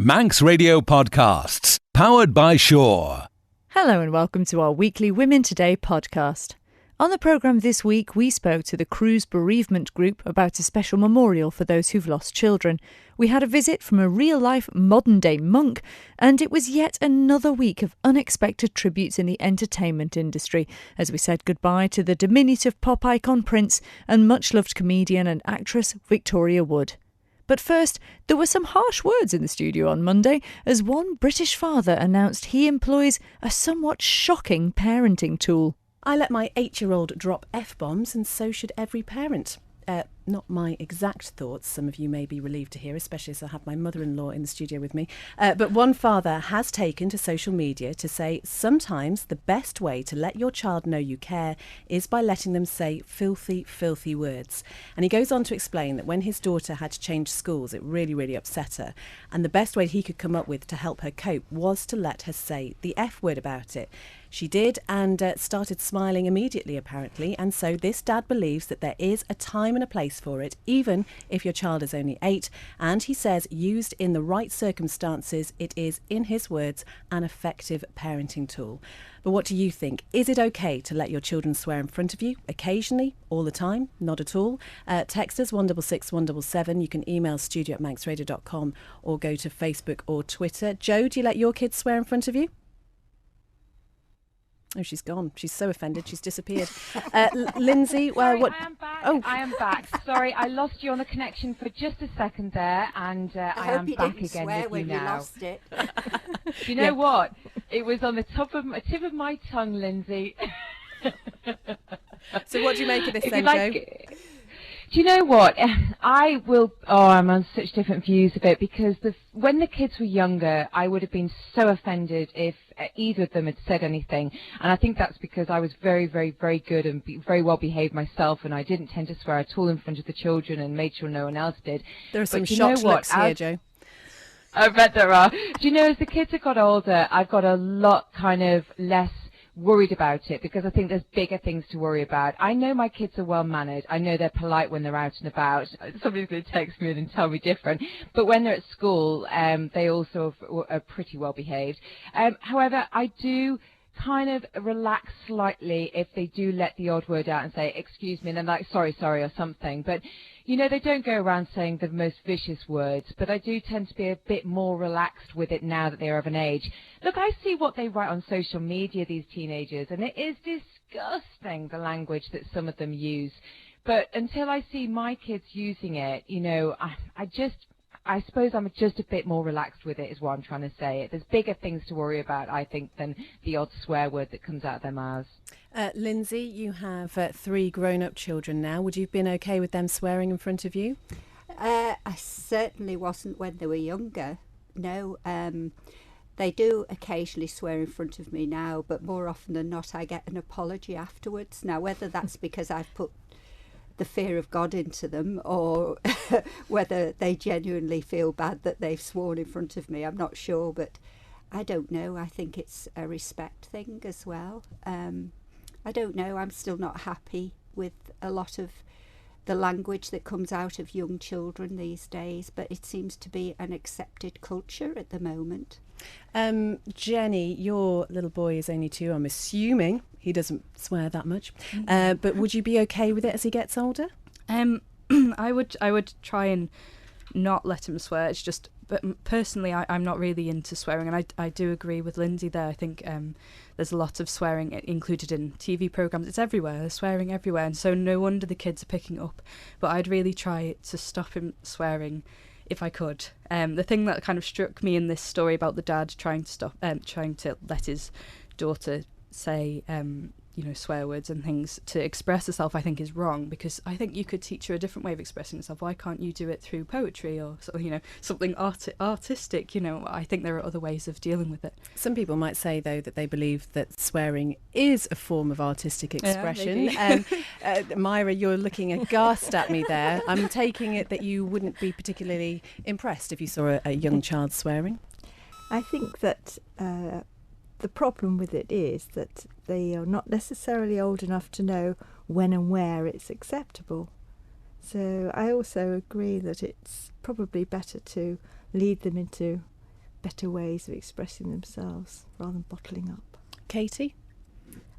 Manx Radio Podcasts, powered by Shaw. Hello and welcome to our weekly Women Today podcast. On the programme this week, we spoke to the Cruise Bereavement Group about a special memorial for those who've lost children. We had a visit from a real-life, modern-day monk, and it was yet another week of unexpected tributes in the entertainment industry, as we said goodbye to the diminutive pop icon Prince and much-loved comedian and actress Victoria Wood. But first, there were some harsh words in the studio on Monday as one British father announced he employs a somewhat shocking parenting tool. I let my 8-year-old drop F-bombs, and so should every parent. Not my exact thoughts, some of you may be relieved to hear, especially as I have my mother-in-law in the studio with me. But one father has taken to social media to say sometimes the best way to let your child know you care is by letting them say filthy, filthy words. And he goes on to explain that when his daughter had to change schools, it really, really upset her. And the best way he could come up with to help her cope was to let her say the F word about it. She did, and started smiling immediately, apparently. And so this dad believes that there is a time and a place for it, even if your child is only 8. And he says, used in the right circumstances, it is, in his words, an effective parenting tool. But what do you think? Is it okay to let your children swear in front of you? Occasionally? All the time? Not at all? Text us 166 177. You can email studio@manxradio.com or go to Facebook or Twitter. Joe, do you let your kids swear in front of you? Oh, she's gone. She's so offended. She's disappeared. Lindsay, Sorry, what? I am back. Oh. I am back. Sorry, I lost you on the connection for just a second there, and I am back again with you when now. You lost it. Do you know what? It was on the tip of my tongue, Lindsay. So what do you make of this If then, you Joe? Do you know what? I'm on such different views of it, because when the kids were younger, I would have been so offended if either of them had said anything. And I think that's because I was very, very, very good and very well behaved myself, and I didn't tend to swear at all in front of the children and made sure no one else did. There are some But you know shocked what? looks here, Joe. I bet there are. Do you know, as the kids have got older, I've got a lot kind of less worried about it, because I think there's bigger things to worry about. I know my kids are well mannered. I know they're polite when they're out and about. Somebody's going to text me and tell me different. But when they're at school, they also are pretty well behaved. However, I do kind of relax slightly if they do let the odd word out and say, excuse me, and then like, sorry, or something. But, you know, they don't go around saying the most vicious words, but I do tend to be a bit more relaxed with it now that they're of an age. Look, I see what they write on social media, these teenagers, and it is disgusting, the language that some of them use. But until I see my kids using it, you know, I suppose I'm just a bit more relaxed with it, is what I'm trying to say. There's bigger things to worry about, I think, than the odd swear word that comes out of their mouths. Lindsay, you have 3 grown-up children now. Would you have been okay with them swearing in front of you? I certainly wasn't when they were younger. No, they do occasionally swear in front of me now, but more often than not I get an apology afterwards. Now, whether that's because I've put the fear of God into them, or whether they genuinely feel bad that they've sworn in front of me, I'm not sure, but I don't know. I think it's a respect thing as well. I don't know. I'm still not happy with a lot of the language that comes out of young children these days, but it seems to be an accepted culture at the moment. Jenny, your little boy is only 2. I'm assuming he doesn't swear that much. But would you be okay with it as he gets older? I would try and not let him swear. It's just, but personally, I'm not really into swearing, and I do agree with Lindsay there. I think there's a lot of swearing included in TV programmes. It's everywhere. There's swearing everywhere, and so no wonder the kids are picking up. But I'd really try to stop him swearing if I could. The thing that kind of struck me in this story about the dad trying to let his daughter say swear words and things to express herself, I think is wrong, because I think you could teach her a different way of expressing yourself. Why can't you do it through poetry or something artistic? I think there are other ways of dealing with it. Some people might say, though, that they believe that swearing is a form of artistic expression. Myra, you're looking aghast at me there. I'm taking it that you wouldn't be particularly impressed if you saw a young child swearing. I think that the problem with it is that they are not necessarily old enough to know when and where it's acceptable. So I also agree that it's probably better to lead them into better ways of expressing themselves rather than bottling up. Katie?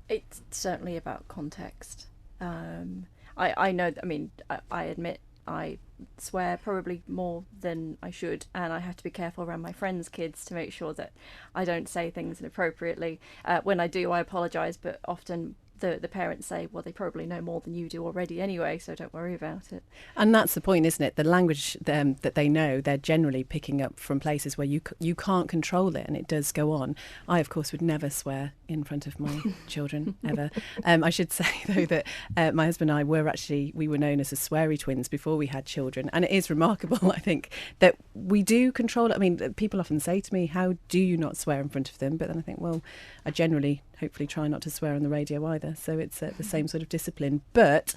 It's certainly about context. I know, I mean, I admit I swear probably more than I should, and I have to be careful around my friends' kids to make sure that I don't say things inappropriately. When I do, I apologise, but often the parents say, well, they probably know more than you do already anyway, so don't worry about it. And that's the point, isn't it? The language that they know, they're generally picking up from places where you can't control it, and it does go on. I, of course, would never swear in front of my children, ever. I should say, though, that my husband and I we were known as the sweary twins before we had children. And it is remarkable, I think, that we do control it. I mean, people often say to me, how do you not swear in front of them? But then I think, well, I generally, hopefully, try not to swear on the radio either. So it's the same sort of discipline. But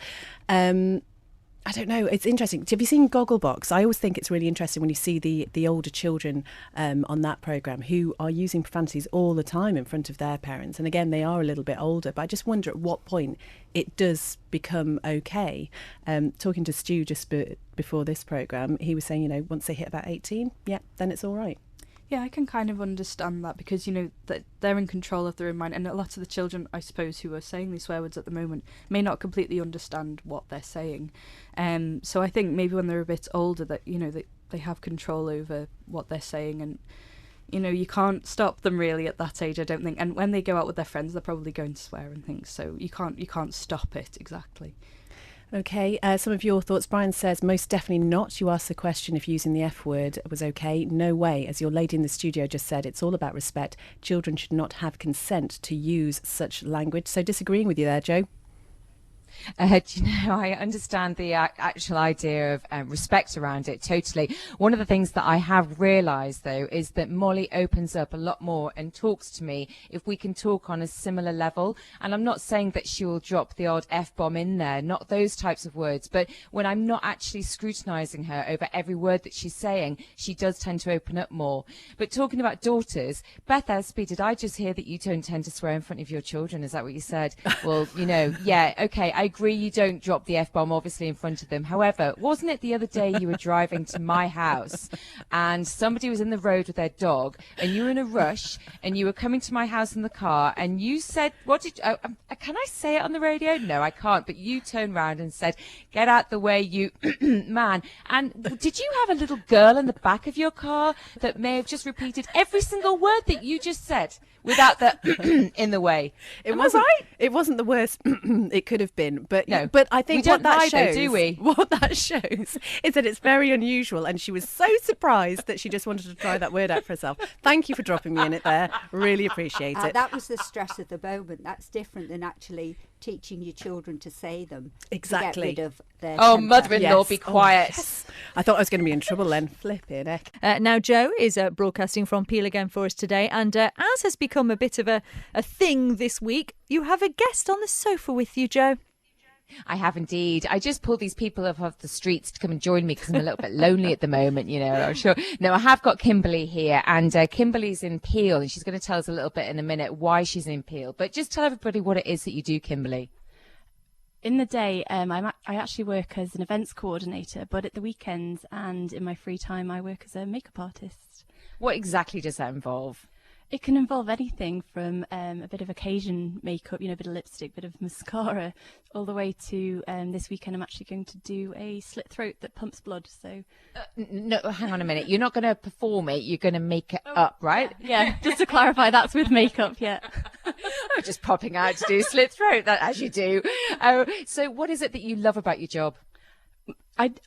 I don't know. It's interesting. Have you seen Gogglebox? I always think it's really interesting when you see the older children on that programme who are using profanities all the time in front of their parents. And again, they are a little bit older. But I just wonder at what point it does become okay. Talking to Stu just before this programme, he was saying, once they hit about 18, then it's all right. Yeah, I can kind of understand that because, that they're in control of their own mind. And a lot of the children, I suppose, who are saying these swear words at the moment may not completely understand what they're saying. So I think maybe when they're a bit older that, they have control over what they're saying. And, you can't stop them really at that age, I don't think. And when they go out with their friends, they're probably going to swear and things. So you can't stop it exactly. Okay, some of your thoughts. Brian says, most definitely not. You asked the question if using the F word was okay. No way. As your lady in the studio just said, it's all about respect. Children should not have consent to use such language. So disagreeing with you there, Jo. I understand the actual idea of respect around it totally. One of the things that I have realised, though, is that Molly opens up a lot more and talks to me if we can talk on a similar level. And I'm not saying that she will drop the odd F-bomb in there, not those types of words, but when I'm not actually scrutinising her over every word that she's saying, she does tend to open up more. But talking about daughters, Beth Espy, did I just hear that you don't tend to swear in front of your children? Is that what you said? Well, yeah, okay, I agree you don't drop the F-bomb obviously in front of them. However, wasn't it the other day you were driving to my house and somebody was in the road with their dog and you were in a rush and you were coming to my house in the car and you said, can I say it on the radio? No, I can't. But you turned round and said, get out the way, you man. And did you have a little girl in the back of your car that may have just repeated every single word that you just said without the in the way? It wasn't the worst it could have been. But no, but I think what that shows, do we? What that shows is that it's very unusual, and she was so surprised that she just wanted to try that word out for herself. Thank you for dropping me in it there. Really appreciate it. That was the stress of the moment. That's different than actually teaching your children to say them. Exactly. To get rid of their temper. Mother-in-law, be quiet. Yes. I thought I was going to be in trouble then. Flipping heck. Now, Jo is broadcasting from Peel again for us today, and as has become a bit of a thing this week, you have a guest on the sofa with you, Jo. I have indeed. I just pulled these people up off the streets to come and join me because I'm a little bit lonely at the moment, I'm sure. No, I have got Kimberly here, and Kimberly's in Peel, and she's going to tell us a little bit in a minute why she's in Peel. But just tell everybody what it is that you do, Kimberly. In the day, I actually work as an events coordinator, but at the weekends and in my free time, I work as a makeup artist. What exactly does that involve? It can involve anything from a bit of occasion makeup, a bit of lipstick, bit of mascara, all the way to this weekend I'm actually going to do a slit throat that pumps blood. So no, hang on a minute. You're not going to perform it. You're going to make it up, right? Yeah, just to clarify, that's with makeup, yeah. I'm just popping out to do slit throat, that as you do. So what is it that you love about your job?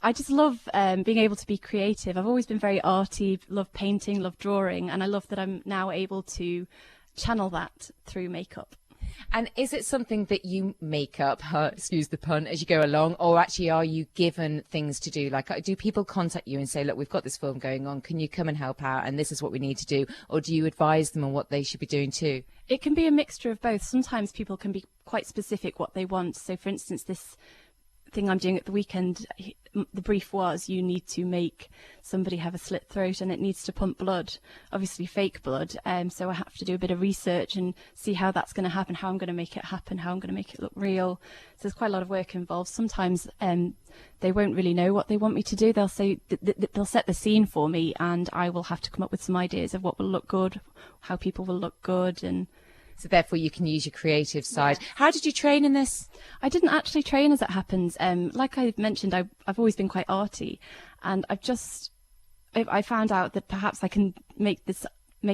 I just love being able to be creative. I've always been very arty, love painting, love drawing, and I love that I'm now able to channel that through makeup. And is it something that you make up, excuse the pun, as you go along, or actually are you given things to do? Like, do people contact you and say, look, we've got this film going on, can you come and help out, and this is what we need to do? Or do you advise them on what they should be doing too? It can be a mixture of both. Sometimes people can be quite specific what they want. So, for instance, this thing I'm doing at the weekend, the brief was you need to make somebody have a slit throat and it needs to pump blood, obviously fake blood. So I have to do a bit of research and see how that's going to happen, how I'm going to make it happen, how I'm going to make it look real. So there's quite a lot of work involved. Sometimes they won't really know what they want me to do. They'll say they'll set the scene for me, and I will have to come up with some ideas of what will look good, how people will look good, and so therefore you can use your creative side. Yeah. How did you train in this? I didn't actually train, as it happens. Like I mentioned, I've always been quite arty, and I found out that perhaps I can make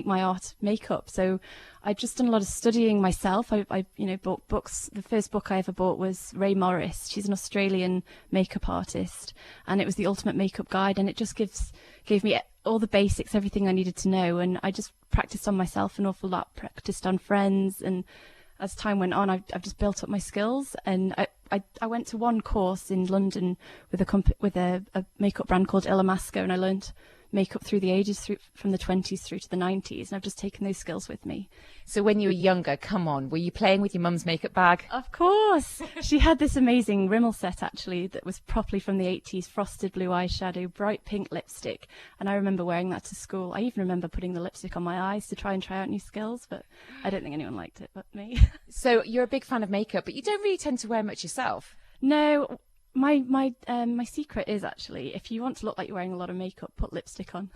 my art makeup. So I've just done a lot of studying myself. I bought books. The first book I ever bought was Ray Morris. She's an Australian makeup artist, and it was the Ultimate Makeup Guide, and it just gave me all the basics, everything I needed to know, and I just practiced on myself an awful lot, practiced on friends, and as time went on, I've just built up my skills. And I went to one course in London with a makeup brand called Illamasqua, and I learned makeup through the ages, from the 20s through to the 90s, and I've just taken those skills with me. So when you were younger, come on, were you playing with your mum's makeup bag? Of course. She had this amazing Rimmel set, actually, that was properly from the 80s, frosted blue eyeshadow, bright pink lipstick, and I remember wearing that to school. I even remember putting the lipstick on my eyes to try out new skills, but I don't think anyone liked it but me. So you're a big fan of makeup, but you don't really tend to wear much yourself? No. My secret is, actually, if you want to look like you're wearing a lot of makeup, put lipstick on.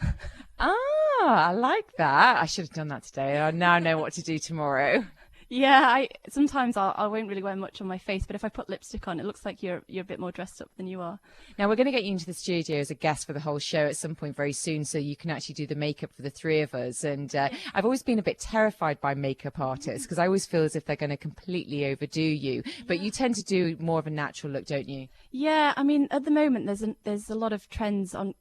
I like that. I should have done that today. I now know what to do tomorrow. Yeah, sometimes I won't really wear much on my face, but if I put lipstick on, it looks like you're a bit more dressed up than you are. Now, we're going to get you into the studio as a guest for the whole show at some point very soon, so you can actually do the makeup for the three of us. And I've always been a bit terrified by makeup artists because I always feel as if they're going to completely overdo you. But you tend to do more of a natural look, don't you? Yeah, I mean, at the moment, there's a lot of trends on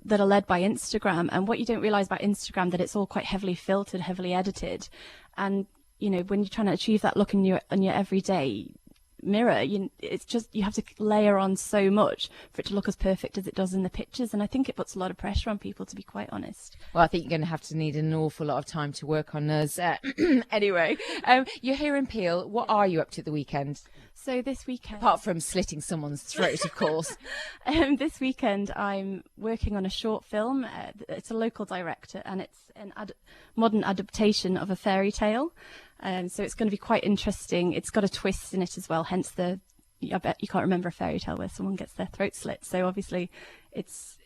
that are led by Instagram, and what you don't realise about Instagram, that it's all quite heavily filtered, heavily edited, and when you're trying to achieve that look in your everyday mirror, it's just, you have to layer on so much for it to look as perfect as it does in the pictures, and I think it puts a lot of pressure on people, to be quite honest. Well, I think you're going to need an awful lot of time to work on us. Anyway, you're here in Peel. What are you up to at the weekend? So this weekend, apart from slitting someone's throat, of course. This weekend I'm working on a short film. It's a local director, and it's an modern adaptation of a fairy tale. So it's going to be quite interesting. It's got a twist in it as well, hence I bet you can't remember a fairy tale where someone gets their throat slit. So obviously it's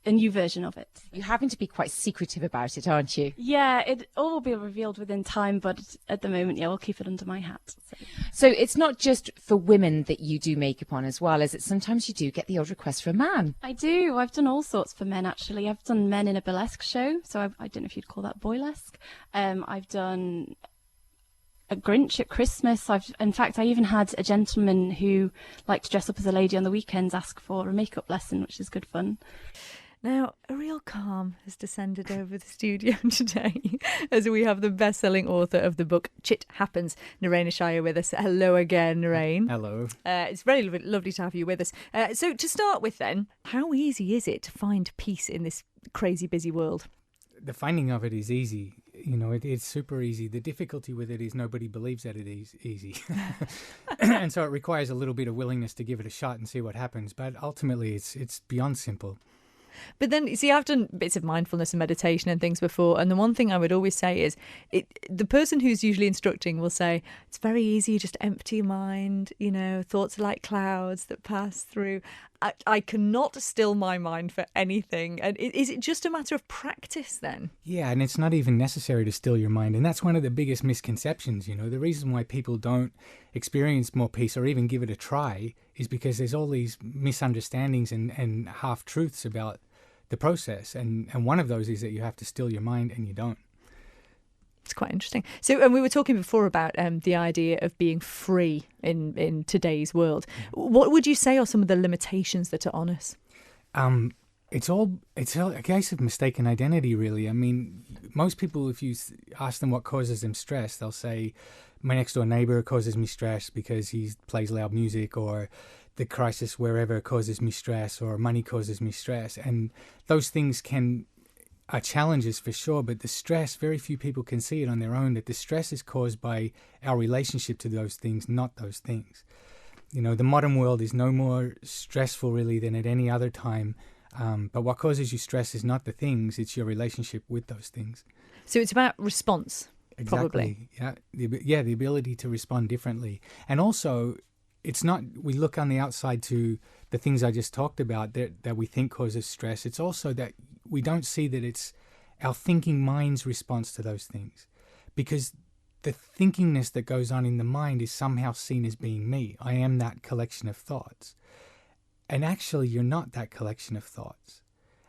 a new version of it. You're having to be quite secretive about it, aren't you? Yeah, it all will be revealed within time, but at the moment, we'll keep it under my hat. So it's not just for women that you do makeup on as well, is it? Sometimes you do get the odd request for a man. I do. I've done all sorts for men, actually. I've done men in a burlesque show, so I don't know if you'd call that boylesque. I've done a Grinch at Christmas. In fact, I even had a gentleman who liked to dress up as a lady on the weekends ask for a makeup lesson, which is good fun. Now, a real calm has descended over the studio today as we have the best-selling author of the book Chit Happens, Narain Ashaya, with us. Hello again, Narain. Hello. It's very lovely to have you with us. So to start with then, how easy is it to find peace in this crazy busy world? The finding of it is easy. It's super easy. The difficulty with it is nobody believes that it is easy. And so it requires a little bit of willingness to give it a shot and see what happens. But ultimately, it's beyond simple. But then, you see, I've done bits of mindfulness and meditation and things before, and the one thing I would always say is the person who's usually instructing will say, it's very easy, just empty your mind, thoughts are like clouds that pass through. I cannot still my mind for anything. And is it just a matter of practice then? Yeah, and it's not even necessary to still your mind. And that's one of the biggest misconceptions, The reason why people don't experience more peace or even give it a try is because there's all these misunderstandings and half-truths about the process. And one of those is that you have to still your mind, and you don't. It's quite interesting. So, and we were talking before about the idea of being free in today's world. What would you say are some of the limitations that are on us? It's a case of mistaken identity, really. I mean, most people, if you ask them what causes them stress, they'll say, my next door neighbor causes me stress because he plays loud music, or the crisis wherever causes me stress, or money causes me stress. And those things are challenges for sure, but the stress, very few people can see it on their own, that the stress is caused by our relationship to those things, not those things. You know, the modern world is no more stressful really than at any other time. But what causes you stress is not the things, it's your relationship with those things. So it's about response, probably. Exactly. Yeah, the ability to respond differently. And also, it's not, we look on the outside to the things I just talked about that we think causes stress. It's also that we don't see that it's our thinking mind's response to those things. Because the thinkingness that goes on in the mind is somehow seen as being me. I am that collection of thoughts. And actually, you're not that collection of thoughts.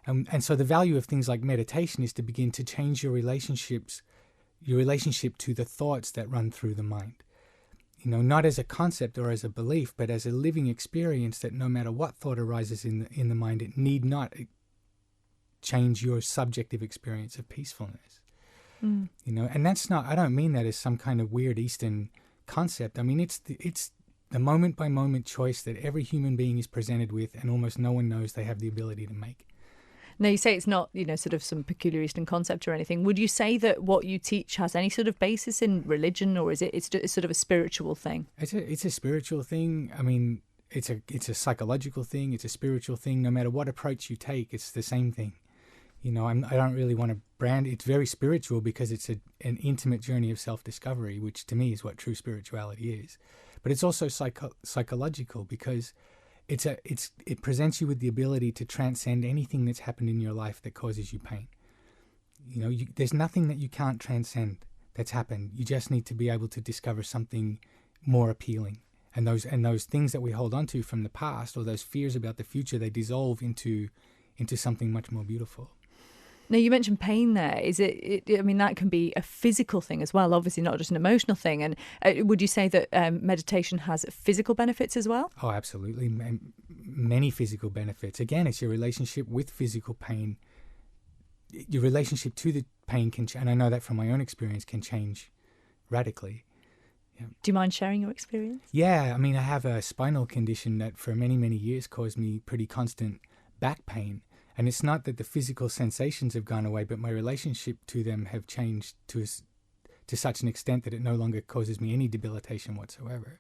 And so the value of things like meditation is to begin to change your relationship to the thoughts that run through the mind. You know, not as a concept or as a belief, but as a living experience that no matter what thought arises in the mind, it need not change your subjective experience of peacefulness. You know, and that's not, I don't mean that as some kind of weird Eastern concept. I mean, it's the moment by moment choice that every human being is presented with, and almost no one knows they have the ability to make. Now, you say it's not, you know, sort of some peculiar Eastern concept or anything. Would you say that what you teach has any sort of basis in religion, or is it's sort of a spiritual thing? It's a spiritual thing. I mean, it's a psychological thing. It's a spiritual thing. No matter what approach you take, it's the same thing. You know, I don't really want to brand. It's very spiritual because it's an intimate journey of self-discovery, which to me is what true spirituality is. But it's also psychological because it presents you with the ability to transcend anything that's happened in your life that causes you pain. You know, there's nothing that you can't transcend that's happened. You just need to be able to discover something more appealing. And those things that we hold on to from the past, or those fears about the future, they dissolve into something much more beautiful. Now, you mentioned pain there. Is it, I mean, that can be a physical thing as well, obviously not just an emotional thing. And would you say that meditation has physical benefits as well? Oh, absolutely. Many physical benefits. Again, it's your relationship with physical pain. Your relationship to the pain can, and I know that from my own experience, can change radically. Yeah. Do you mind sharing your experience? Yeah, I mean, I have a spinal condition that for many, many years caused me pretty constant back pain. And it's not that the physical sensations have gone away, but my relationship to them have changed to such an extent that it no longer causes me any debilitation whatsoever.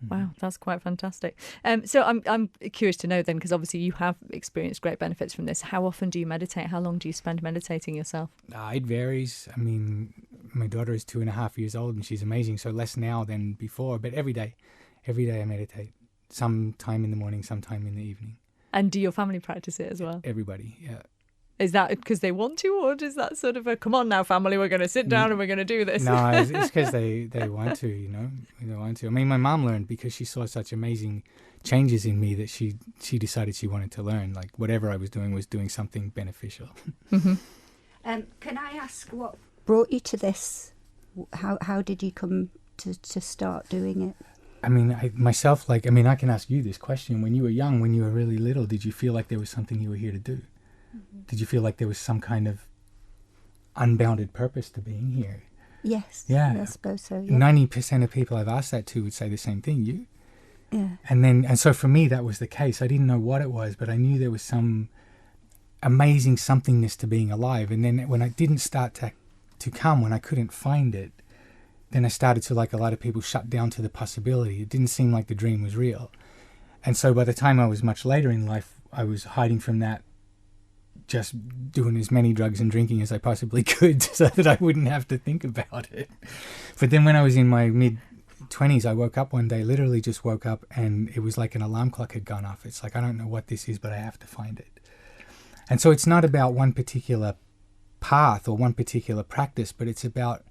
Wow, that's quite fantastic. So I'm curious to know then, because obviously you have experienced great benefits from this. How often do you meditate? How long do you spend meditating yourself? It varies. I mean, my daughter is 2.5 years old and she's amazing, so less now than before. But every day I meditate. Some time in the morning, some time in the evening. And do your family practice it as well? Everybody, yeah. Is that because they want to, or is that sort of a, come on now, family, we're going to sit down and we're going to do this? No, it's because they want to, you know. They want to. I mean, my mom learned because she saw such amazing changes in me that she decided she wanted to learn. Like, whatever I was doing something beneficial. Mm-hmm. Can I ask what brought you to this? How did you come to start doing it? I mean, I can ask you this question. When you were young, when you were really little, did you feel like there was something you were here to do? Mm-hmm. Did you feel like there was some kind of unbounded purpose to being here? Yes. Yeah. I suppose so. Yeah. 90% of people I've asked that to would say the same thing. You? Yeah. And so for me, that was the case. I didn't know what it was, but I knew there was some amazing somethingness to being alive. And then when I didn't start to come, when I couldn't find it, then I started to, like a lot of people, shut down to the possibility. It didn't seem like the dream was real. And so by the time I was much later in life, I was hiding from that, just doing as many drugs and drinking as I possibly could so that I wouldn't have to think about it. But then when I was in my mid-20s, I woke up one day, literally just woke up, and it was like an alarm clock had gone off. It's like, I don't know what this is, but I have to find it. And so it's not about one particular path or one particular practice, but it's about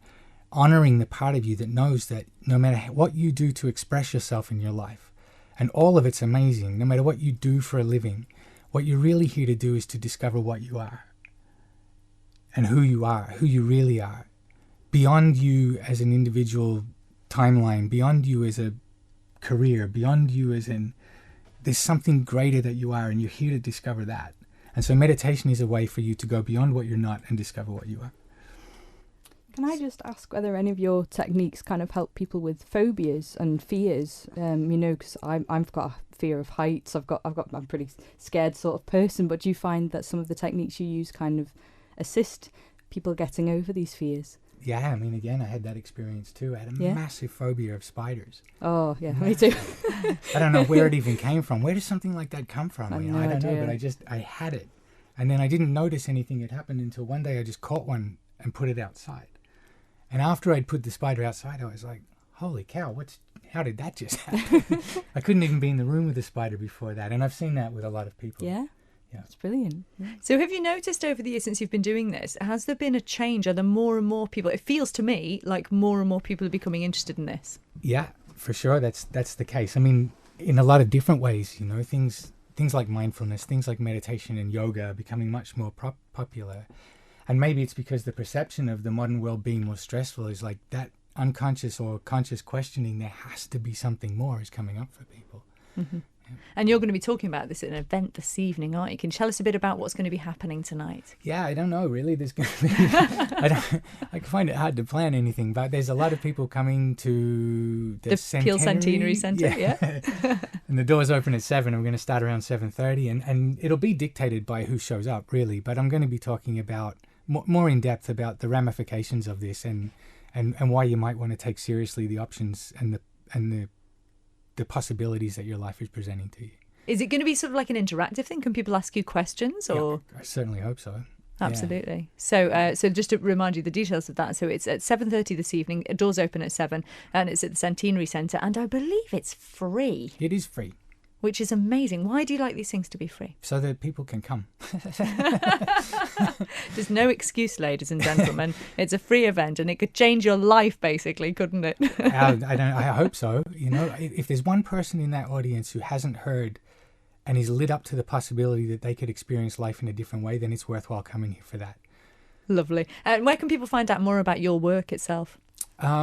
honoring the part of you that knows that no matter what you do to express yourself in your life, and all of it's amazing, no matter what you do for a living, what you're really here to do is to discover what you are and who you really are, beyond you as an individual timeline, beyond you as a career, beyond you as there's something greater that you are, and you're here to discover that. And so meditation is a way for you to go beyond what you're not and discover what you are. Can I just ask whether any of your techniques kind of help people with phobias and fears? You know, because I've got a fear of heights. I'm a pretty scared sort of person. But do you find that some of the techniques you use kind of assist people getting over these fears? Yeah, I mean, again, I had that experience too. I had a massive phobia of spiders. Oh, yeah, me too. I don't know where it even came from. Where does something like that come from? I You have know, no I don't know, idea. but I had it. And then I didn't notice anything had happened until one day I just caught one and put it outside. And after I'd put the spider outside, I was like, holy cow, how did that just happen? I couldn't even be in the room with a spider before that. And I've seen that with a lot of people. Yeah. Yeah. It's brilliant. So have you noticed over the years since you've been doing this, has there been a change? Are there more and more people? It feels to me like more and more people are becoming interested in this. Yeah, for sure. That's the case. I mean, in a lot of different ways, you know, things like mindfulness, things like meditation and yoga are becoming much more popular. And maybe it's because the perception of the modern world being more stressful is like that unconscious or conscious questioning, there has to be something more, is coming up for people. Mm-hmm. And you're going to be talking about this at an event this evening, aren't you? Can you tell us a bit about what's going to be happening tonight? Yeah, I don't know, really. There's going to be... I find it hard to plan anything, but there's a lot of people coming to the Peel Centenary Centre, yeah. And the doors open at 7, and we're going to start around 7:30, and it'll be dictated by who shows up, really. But I'm going to be talking about more in depth about the ramifications of this and why you might want to take seriously the options and the possibilities that your life is presenting to you. Is it going to be sort of like an interactive thing? Can people ask you questions? Or I certainly hope so. Absolutely. Yeah. So just to remind you the details of that, so it's at 7:30 this evening, doors open at 7, and it's at the Centenary Centre, and I believe it's free. It is free. Which is amazing. Why do you like these things to be free? So that people can come. There's no excuse, ladies and gentlemen. It's a free event, and it could change your life, basically, couldn't it? I hope so. You know, if there's one person in that audience who hasn't heard and is lit up to the possibility that they could experience life in a different way, then it's worthwhile coming here for that. Lovely. And where can people find out more about your work itself? I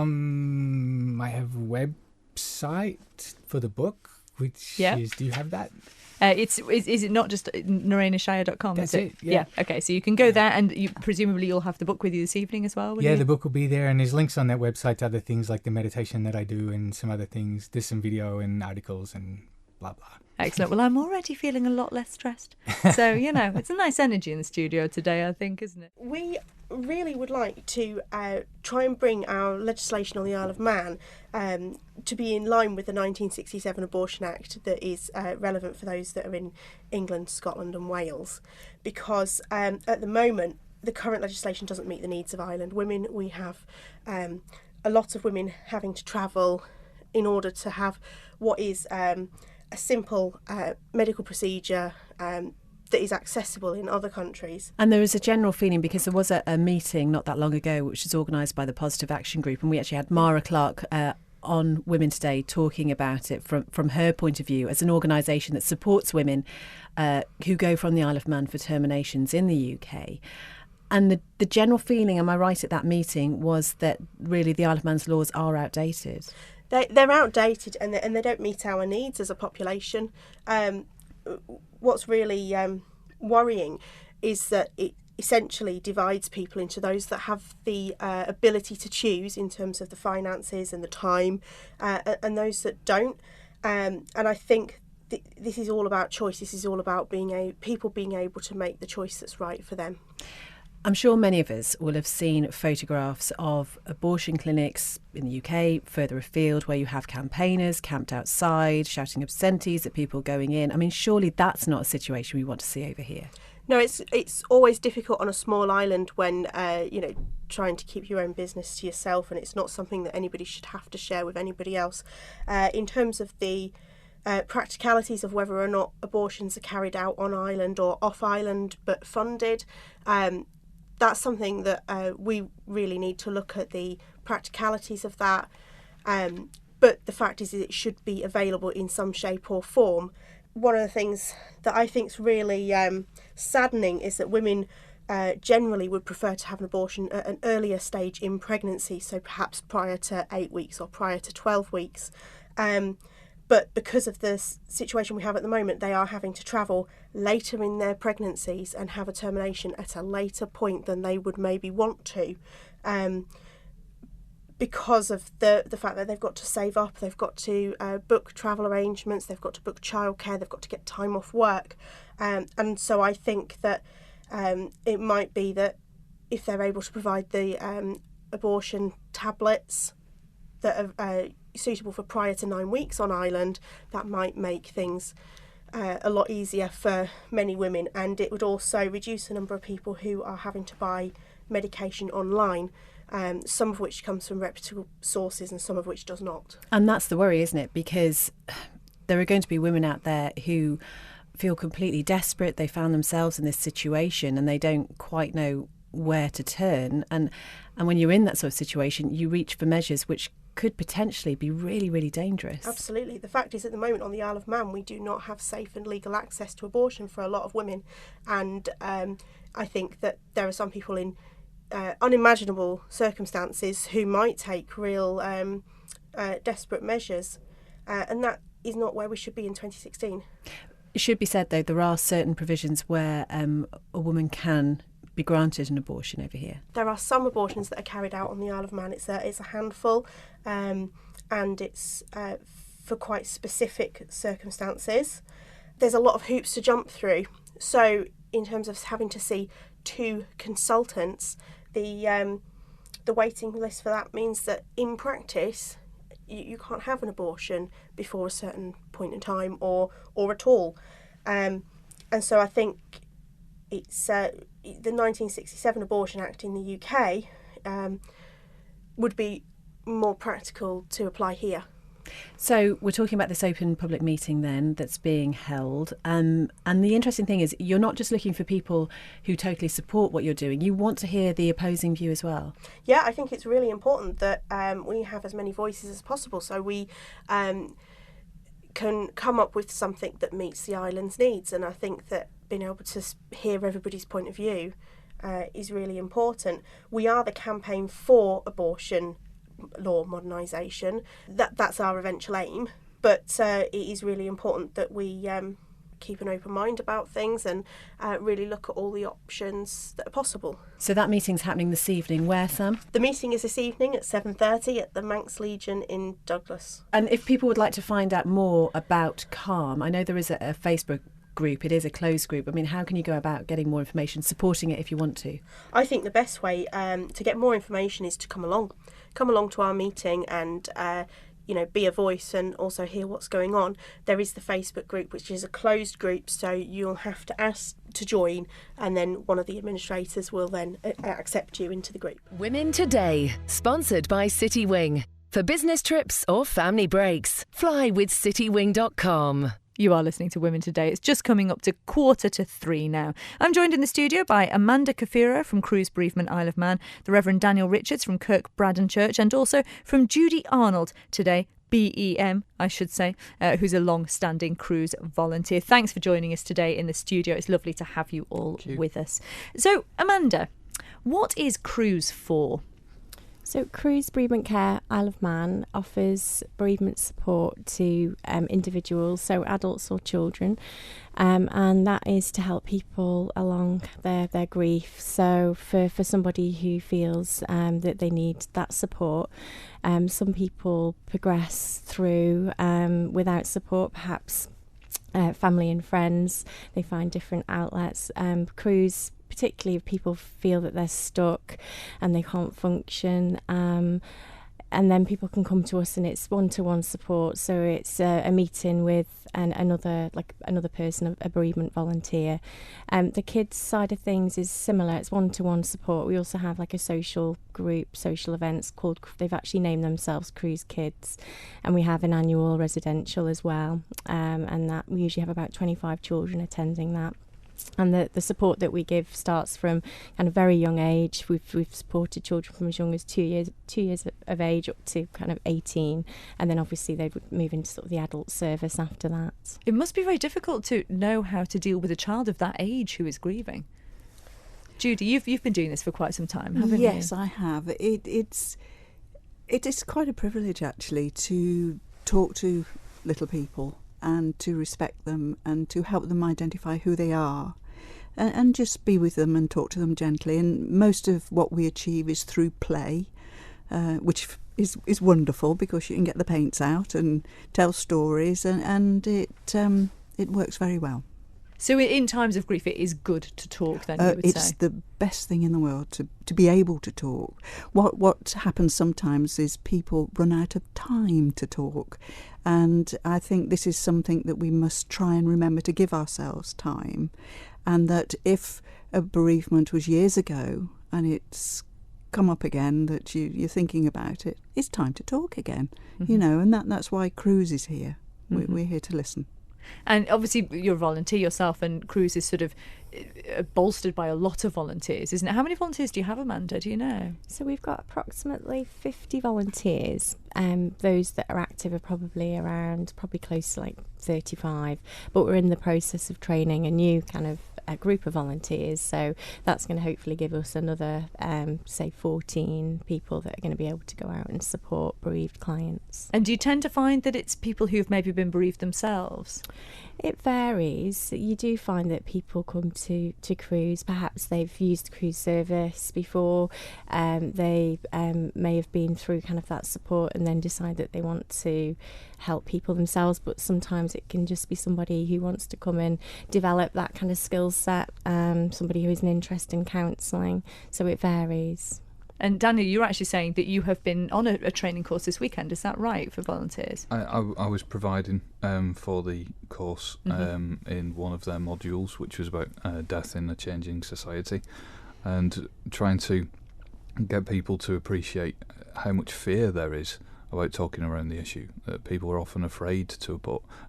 have a website for the book, which is, do you have that? Is it not just NarenaShire.com? That's it. Yeah. Okay, so you can go there, and presumably you'll have the book with you this evening as well. Yeah, the book will be there, and there's links on that website to other things like the meditation that I do and some other things. There's some video and articles and blah blah. Excellent. Well, I'm already feeling a lot less stressed. So, you know, it's a nice energy in the studio today, I think, isn't it? We really would like to try and bring our legislation on the Isle of Man to be in line with the 1967 Abortion Act that is relevant for those that are in England, Scotland and Wales, because at the moment the current legislation doesn't meet the needs of island women. We have a lot of women having to travel in order to have what is a simple medical procedure that is accessible in other countries. And there is a general feeling, because there was a meeting not that long ago which was organised by the Positive Action Group, and we actually had Mara Clark on Women Today talking about it from her point of view as an organisation that supports women who go from the Isle of Man for terminations in the UK. And the general feeling, am I right, at that meeting was that really the Isle of Man's laws are outdated. They're outdated and they don't meet our needs as a population. What's really worrying is that it essentially divides people into those that have the ability to choose in terms of the finances and the time, and those that don't. And I think this is all about choice. This is all about people being able to make the choice that's right for them. I'm sure many of us will have seen photographs of abortion clinics in the UK, further afield, where you have campaigners camped outside, shouting obscenities at people going in. I mean, surely that's not a situation we want to see over here. No, it's always difficult on a small island when, trying to keep your own business to yourself, and it's not something that anybody should have to share with anybody else. In terms of the practicalities of whether or not abortions are carried out on island or off island but funded, that's something that we really need to look at the practicalities of that. But the fact is it should be available in some shape or form. One of the things that I think is really saddening is that women generally would prefer to have an abortion at an earlier stage in pregnancy, so perhaps prior to 8 weeks or prior to 12 weeks. But because of the situation we have at the moment, they are having to travel later in their pregnancies and have a termination at a later point than they would maybe want to, because of the fact that they've got to save up, they've got to book travel arrangements, they've got to book childcare, they've got to get time off work. And so I think that it might be that if they're able to provide the abortion tablets that are suitable for prior to 9 weeks on island, that might make things a lot easier for many women, and it would also reduce the number of people who are having to buy medication online, some of which comes from reputable sources and some of which does not. And that's the worry, isn't it? Because there are going to be women out there who feel completely desperate. They found themselves in this situation and they don't quite know where to turn. And when you're in that sort of situation, you reach for measures which could potentially be really, really dangerous. Absolutely. The fact is, at the moment on the Isle of Man, we do not have safe and legal access to abortion for a lot of women. And I think that there are some people in unimaginable circumstances who might take real desperate measures. And that is not where we should be in 2016. It should be said, though, there are certain provisions where a woman can be granted an abortion over here. There are some abortions that are carried out on the Isle of Man. It's a handful, and it's for quite specific circumstances. There's a lot of hoops to jump through. So in terms of having to see 2 consultants, the waiting list for that means that in practice you can't have an abortion before a certain point in time or at all. And so I think it's the 1967 Abortion Act in the UK would be more practical to apply here. So we're talking about this open public meeting then that's being held, and the interesting thing is you're not just looking for people who totally support what you're doing, you want to hear the opposing view as well. Yeah, I think it's really important that we have as many voices as possible, so we can come up with something that meets the island's needs. And I think that being able to hear everybody's point of view is really important. We are the campaign for abortion law modernisation. That's our eventual aim, but it is really important that we keep an open mind about things and really look at all the options that are possible. So that meeting's happening this evening. Where, Sam? The meeting is this evening at 7:30 at the Manx Legion in Douglas. And if people would like to find out more about CALM, I know there is a Facebook group. It is a closed group. I mean, how can you go about getting more information, supporting it if you want to? I think the best way to get more information is to come along to our meeting and be a voice and also hear what's going on. There is the Facebook group, which is a closed group, so you'll have to ask to join, and then one of the administrators will then accept you into the group. Women Today, sponsored by Citywing. For business trips or family breaks, fly with citywing.com. You are listening to Women Today. It's just coming up to 2:45 now. I'm joined in the studio by Amanda Kafira from Cruise Bereavement Isle of Man, the Reverend Daniel Richards from Kirk Braddon Church, and also from Judy Arnold today, BEM, I should say, who's a long-standing cruise volunteer. Thanks for joining us today in the studio. It's lovely to have you all with us. So, Amanda, what is Cruise for? So Cruise Bereavement Care Isle of Man offers bereavement support to individuals, so adults or children, and that is to help people along their grief. So for somebody who feels that they need that support, some people progress through without support, perhaps family and friends. They find different outlets. Cruise, particularly if people feel that they're stuck and they can't function, and then people can come to us and it's one-to-one support. So it's a meeting with another person, a bereavement volunteer. The kids side of things is similar. It's one-to-one support. We also have like a social group, social events called, they've actually named themselves Cruise Kids, and we have an annual residential as well, and that we usually have about 25 children attending that. And the support that we give starts from kind of very young age. We've supported children from as young as 2 years of age up to kind of 18, and then obviously they would move into sort of the adult service after that. It must be very difficult to know how to deal with a child of that age who is grieving. Judy, you've been doing this for quite some time, haven't you? Yes, I have. It is quite a privilege actually to talk to little people and to respect them and to help them identify who they are, and just be with them and talk to them gently. And most of what we achieve is through play, which is wonderful because you can get the paints out and tell stories, and it works very well. So in times of grief, it is good to talk, then, you would it's say? the best thing in the world to be able to talk. What happens sometimes is people run out of time to talk. And I think this is something that we must try and remember to give ourselves time. And that if a bereavement was years ago and it's come up again, that you're thinking about it, it's time to talk again. You know, and that's why Cruse is here. We're here to listen. And obviously you're a volunteer yourself, and Cruse is sort of bolstered by a lot of volunteers, isn't it? How many volunteers do you have, Amanda? Do you know? So we've got approximately 50 volunteers. Those that are active are probably close to like 35. But we're in the process of training a new kind of a group of volunteers, so that's going to hopefully give us another say 14 people that are going to be able to go out and support bereaved clients. And do you tend to find that it's people who've maybe been bereaved themselves? It varies. You do find that people come to Cruse, perhaps they've used the Cruse service before, they may have been through kind of that support and then decide that they want to help people themselves, but sometimes it can just be somebody who wants to come and develop that kind of skill set, somebody who has an interest in counselling, so it varies. And Daniel, you're actually saying that you have been on a training course this weekend, is that right, for volunteers? I was providing for the course in one of their modules, which was about death in a changing society, and trying to get people to appreciate how much fear there is about talking around the issue. People are often afraid to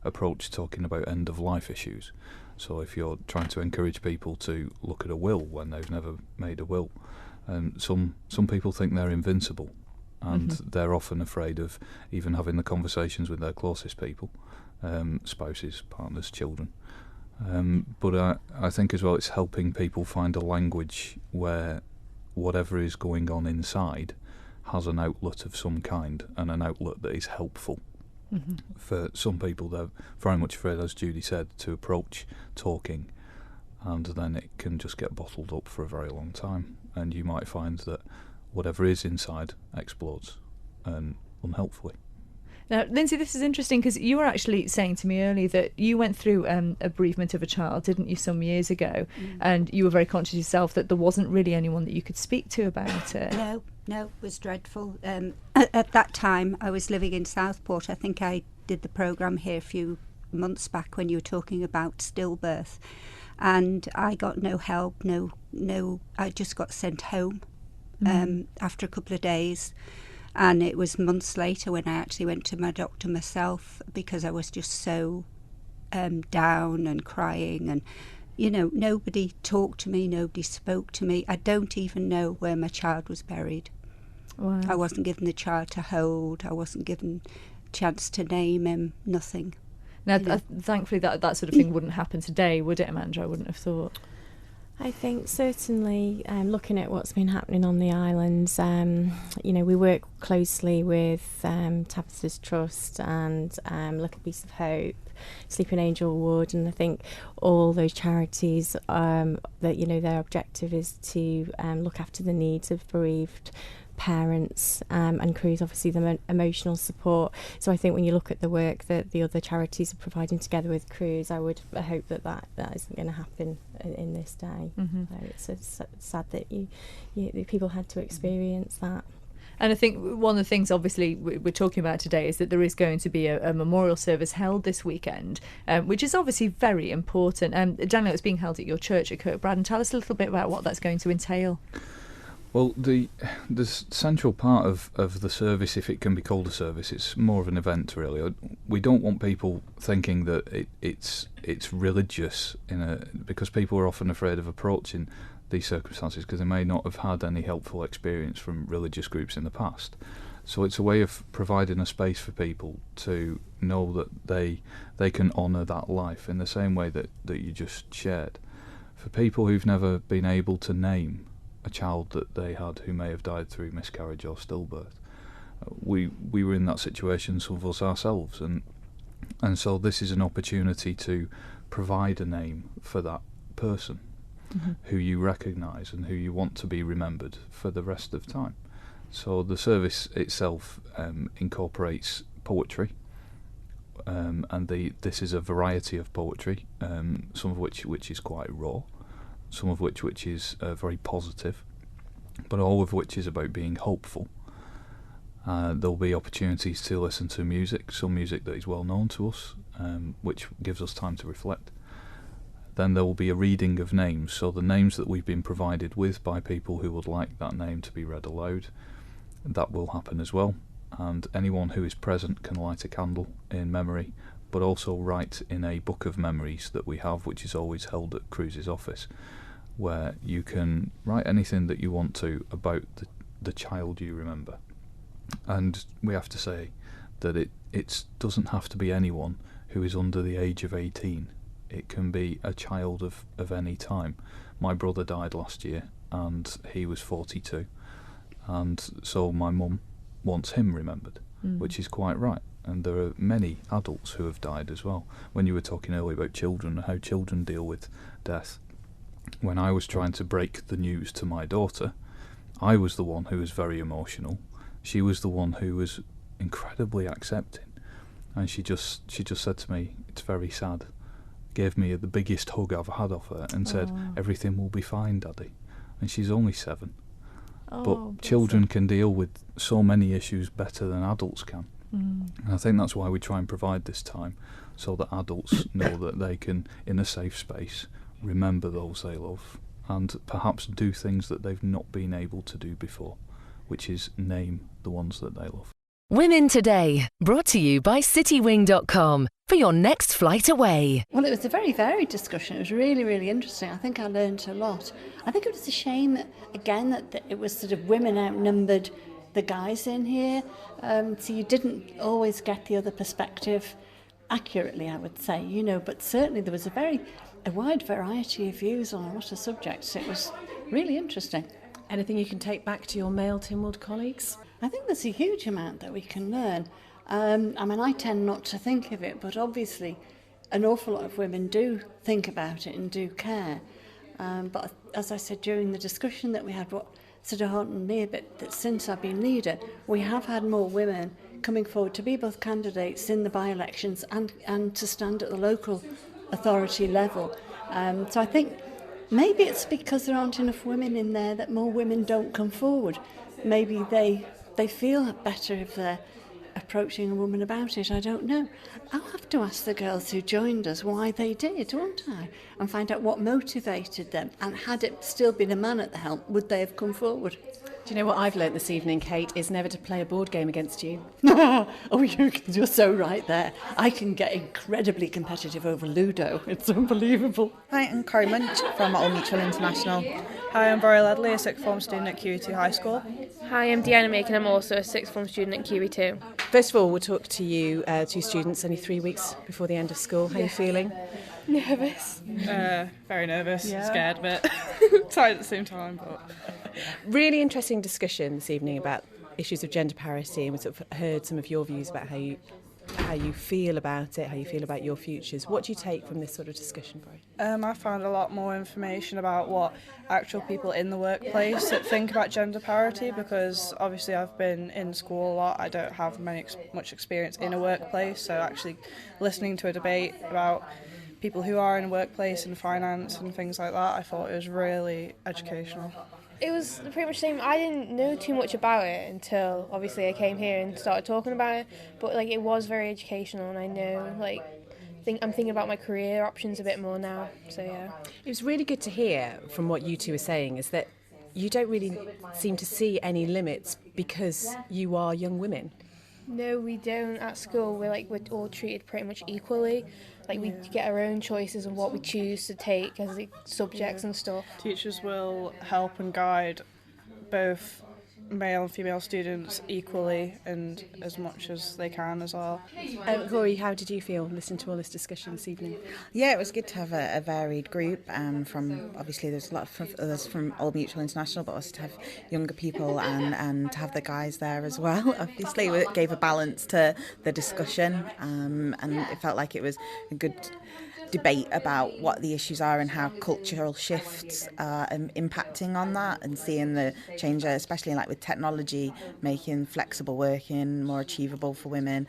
approach talking about end-of-life issues. So if you're trying to encourage people to look at a will when they've never made a will, some people think they're invincible, and they're often afraid of even having the conversations with their closest people, spouses, partners, children. But I think as well it's helping people find a language where whatever is going on inside has an outlet of some kind, and an outlet that is helpful. For some people, they're very much afraid, as Judy said, to approach talking, and then it can just get bottled up for a very long time, and you might find that whatever is inside explodes, unhelpfully. Now, Lindsay, this is interesting because you were actually saying to me earlier that you went through a bereavement of a child, didn't you, some years ago, and you were very conscious yourself that there wasn't really anyone that you could speak to about it. No, it was dreadful. At that time, I was living in Southport. I think I did the programme here a few months back when you were talking about stillbirth, and I got no help, no. I just got sent home after a couple of days. And it was months later when I actually went to my doctor myself, because I was just so down and crying, and nobody talked to me, nobody spoke to me. I don't even know where my child was buried. Wow. I wasn't given the child to hold, I wasn't given a chance to name him, nothing. Now, thankfully that sort of thing wouldn't happen today, would it, Amanda? I wouldn't have thought. I think certainly looking at what's been happening on the islands, we work closely with Tabitha's Trust and Little Piece of Hope, Sleeping Angel Wood, and I think all those charities that their objective is to look after the needs of bereaved parents, and Cruse obviously the emotional support. So I think when you look at the work that the other charities are providing together with Cruse, I would hope that isn't going to happen in this day. It's sad that people had to experience that. And I think one of the things, obviously, we're talking about today is that there is going to be a memorial service held this weekend, which is obviously very important. Daniel, it's being held at your church at Kirkbrad, and tell us a little bit about what that's going to entail. Well, the central part of the service, if it can be called a service, it's more of an event, really. We don't want people thinking that it's religious, because people are often afraid of approaching these circumstances because they may not have had any helpful experience from religious groups in the past. So it's a way of providing a space for people to know that they can honour that life in the same way that you just shared. For people who've never been able to name a child that they had who may have died through miscarriage or stillbirth, we were in that situation, some of us ourselves, and so this is an opportunity to provide a name for that person who you recognise and who you want to be remembered for the rest of time. So the service itself incorporates poetry, this is a variety of poetry, some of which is quite raw, some of which is very positive, but all of which is about being hopeful. There'll be opportunities to listen to music, some music that is well known to us, which gives us time to reflect. Then there will be a reading of names, so the names that we've been provided with by people who would like that name to be read aloud, that will happen as well. And anyone who is present can light a candle in memory, but also write in a book of memories that we have, which is always held at Cruz's office, where you can write anything that you want to about the child you remember. And we have to say that it doesn't have to be anyone who is under the age of 18. It can be a child of any time. My brother died last year and he was 42, and so my mum wants him remembered, which is quite right. And there are many adults who have died as well. When you were talking earlier about children and how children deal with death, when I was trying to break the news to my daughter, I was the one who was very emotional. She was the one who was incredibly accepting, and she just said to me, "It's very sad." Gave me the biggest hug I've had of her and said, "Everything will be fine, Daddy." And she's only 7. But children can deal with so many issues better than adults can. And I think that's why we try and provide this time, so that adults know that they can, in a safe space, remember those they love and perhaps do things that they've not been able to do before, which is name the ones that they love. Women Today, brought to you by citywing.com for your next flight away. Well, it was a very varied discussion. It was really, really interesting. I think I learned a lot. I think it was a shame, again, that it was sort of women outnumbered the guys in here. So you didn't always get the other perspective accurately, I would say, but certainly there was a wide variety of views on a lot of subjects. It was really interesting. Anything you can take back to your male Tynwald colleagues? I think there's a huge amount that we can learn. I tend not to think of it, but obviously an awful lot of women do think about it and do care. But as I said during the discussion that we had, what sort of heartened me a bit, that since I've been leader, we have had more women coming forward to be both candidates in the by-elections and to stand at the local authority level. So I think maybe it's because there aren't enough women in there that more women don't come forward. Maybe they feel better if they're approaching a woman about it. I don't know. I'll have to ask the girls who joined us why they did, won't I? And find out what motivated them. And had it still been a man at the helm, would they have come forward? Do you know what I've learnt this evening, Kate, is never to play a board game against you. Oh, you're so right there. I can get incredibly competitive over Ludo. It's unbelievable. Hi, I'm Corrie Munch from Old Mutual International. Hi, I'm Barry Ledley, a sixth form student at QE2 High School. Hi, I'm Deanna Macon. I'm also a sixth form student at QE2. First of all, we'll talk to you, two students, only 3 weeks before the end of school. How are you feeling? Nervous. Very nervous, scared a bit, tired at the same time. But really interesting discussion this evening about issues of gender parity, and we sort of heard some of your views about how you feel about it, how you feel about your futures. What do you take from this sort of discussion, Barry? I found a lot more information about what actual people in the workplace think about gender parity, because obviously I've been in school a lot. I don't have much experience in a workplace, so actually listening to a debate about people who are in a workplace and finance and things like that, I thought it was really educational. It was pretty much the same. I didn't know too much about it until obviously I came here and started talking about it, but it was very educational, and I know I'm thinking about my career options a bit more now, so yeah. It was really good to hear from what you two were saying, is that you don't really seem to see any limits because you are young women. No, we don't. At school, we're all treated pretty much equally. We get our own choices of what we choose to take as subjects and stuff. Teachers will help and guide both male and female students equally and as much as they can as well. Corey, how did you feel listening to all this discussion this evening? Yeah, it was good to have a varied group. From obviously there's a lot of others from Old Mutual International, but also to have younger people and to have the guys there as well. Obviously it gave a balance to the discussion, and it felt like it was a good debate about what the issues are and how cultural shifts are impacting on that, and seeing the change, especially like with technology, making flexible working more achievable for women,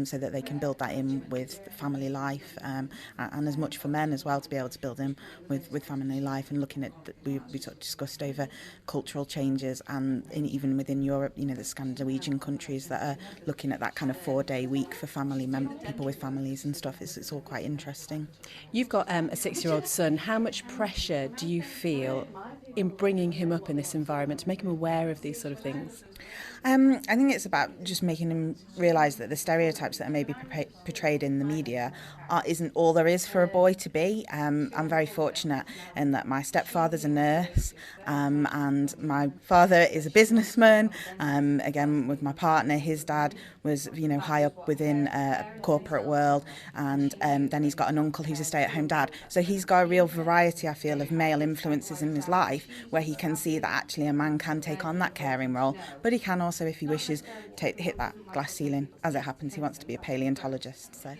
so that they can build that in with family life, and as much for men as well, to be able to build in with family life, and looking at, we sort of discussed over cultural changes, and even within Europe, the Scandinavian countries that are looking at that kind of 4-day week for people with families and stuff. It's all quite interesting. You've got a 6-year-old son. How much pressure do you feel in bringing him up in this environment to make him aware of these sort of things? I think it's about just making him realise that the stereotypes that are maybe portrayed in the media isn't all there is for a boy to be. I'm very fortunate in that my stepfather's a nurse, and my father is a businessman. Again, with my partner, his dad was high up within a corporate world, and then he's got an uncle who's a stay-at-home dad. So he's got a real variety, I feel, of male influences in his life, where he can see that actually a man can take on that caring role, but he can also, if he wishes, hit that glass ceiling. As it happens, he wants to be a paleontologist. So.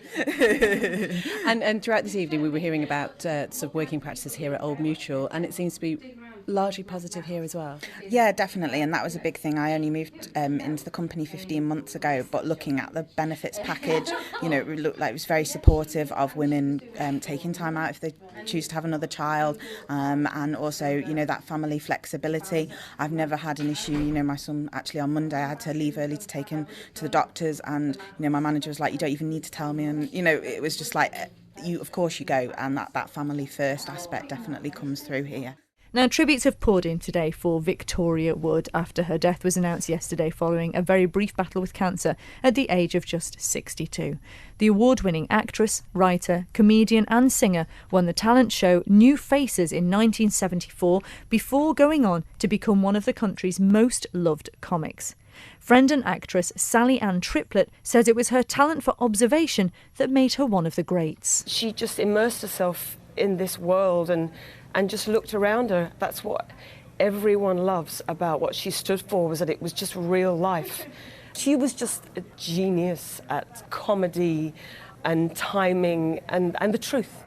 and throughout this evening, we were hearing about sort of working practices here at Old Mutual, and it seems to be largely positive here as well. Yeah, definitely, and that was a big thing. I only moved into the company 15 months ago, but looking at the benefits package, it looked like it was very supportive of women taking time out if they choose to have another child, and also, that family flexibility. I've never had an issue. My son, actually on Monday, I had to leave early to take him to the doctors, and my manager was like, "You don't even need to tell me," and it was just like, of course you go, and that family first aspect definitely comes through here. Now, tributes have poured in today for Victoria Wood after her death was announced yesterday following a very brief battle with cancer at the age of just 62. The award-winning actress, writer, comedian and singer won the talent show New Faces in 1974 before going on to become one of the country's most loved comics. Friend and actress Sally Ann Triplett says it was her talent for observation that made her one of the greats. She just immersed herself in this world and just looked around her. That's what everyone loves about what she stood for, was that it was just real life. She was just a genius at comedy and timing and the truth.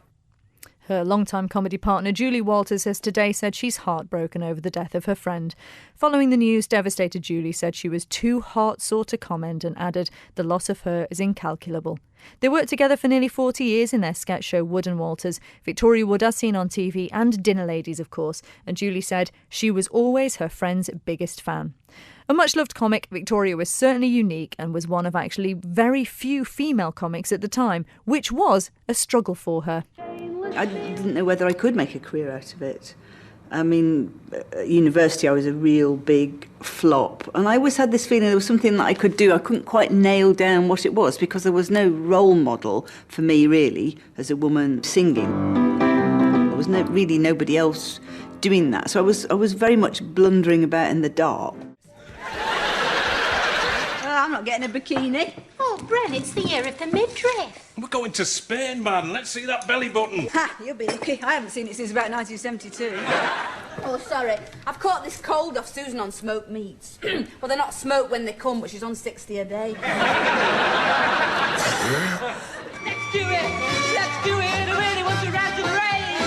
Her longtime comedy partner Julie Walters has today said she's heartbroken over the death of her friend. Following the news, devastated Julie said she was too heartsore to comment and added the loss of her is incalculable. They worked together for nearly 40 years in their sketch show Wood and Walters. Victoria Wood as seen on TV and Dinner Ladies, of course, and Julie said she was always her friend's biggest fan. A much-loved comic, Victoria was certainly unique and was one of actually very few female comics at the time, which was a struggle for her. I didn't know whether I could make a career out of it. I mean, at university I was a real big flop, and I always had this feeling there was something that I could do. I couldn't quite nail down what it was because there was no role model for me really as a woman singing. There was really nobody else doing that, so I was very much blundering about in the dark. I'm not getting a bikini. Oh, Bren, it's the year of the midriff. We're going to Spain, man. Let's see that belly button. Ha, you'll be lucky. I haven't seen it since about 1972. Oh, sorry. I've caught this cold off Susan on smoked meats. Well, they're not smoked when they come, but she's on 60 a day. Let's do it. Let's do it. I really want to ride to the rain.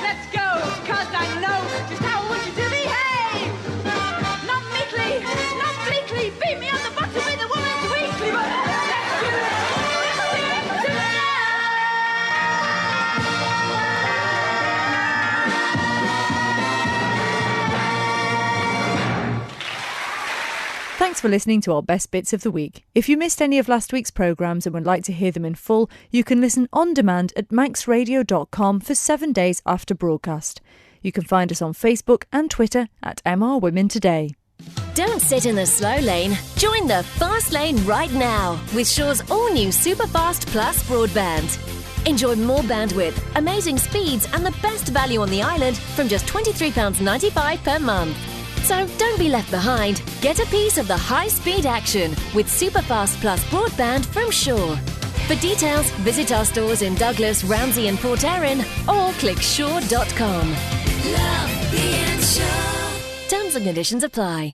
Let's go, 'cause I know just how I want you to behave. Not meekly, not bleakly. Beat me on the bottom with a woman's weekly, but let's do it. Thanks for listening to our best bits of the week. If you missed any of last week's programmes and would like to hear them in full, you can listen on demand at manxradio.com for 7 days after broadcast. You can find us on Facebook and Twitter at MR Women Today. Don't sit in the slow lane. Join the fast lane right now with Shaw's all-new Superfast Plus broadband. Enjoy more bandwidth, amazing speeds and the best value on the island from just £23.95 per month. So don't be left behind. Get a piece of the high-speed action with Superfast Plus broadband from Shaw. For details, visit our stores in Douglas, Ramsey and Port Erin or click shaw.com. Love being Shaw. Terms and conditions apply.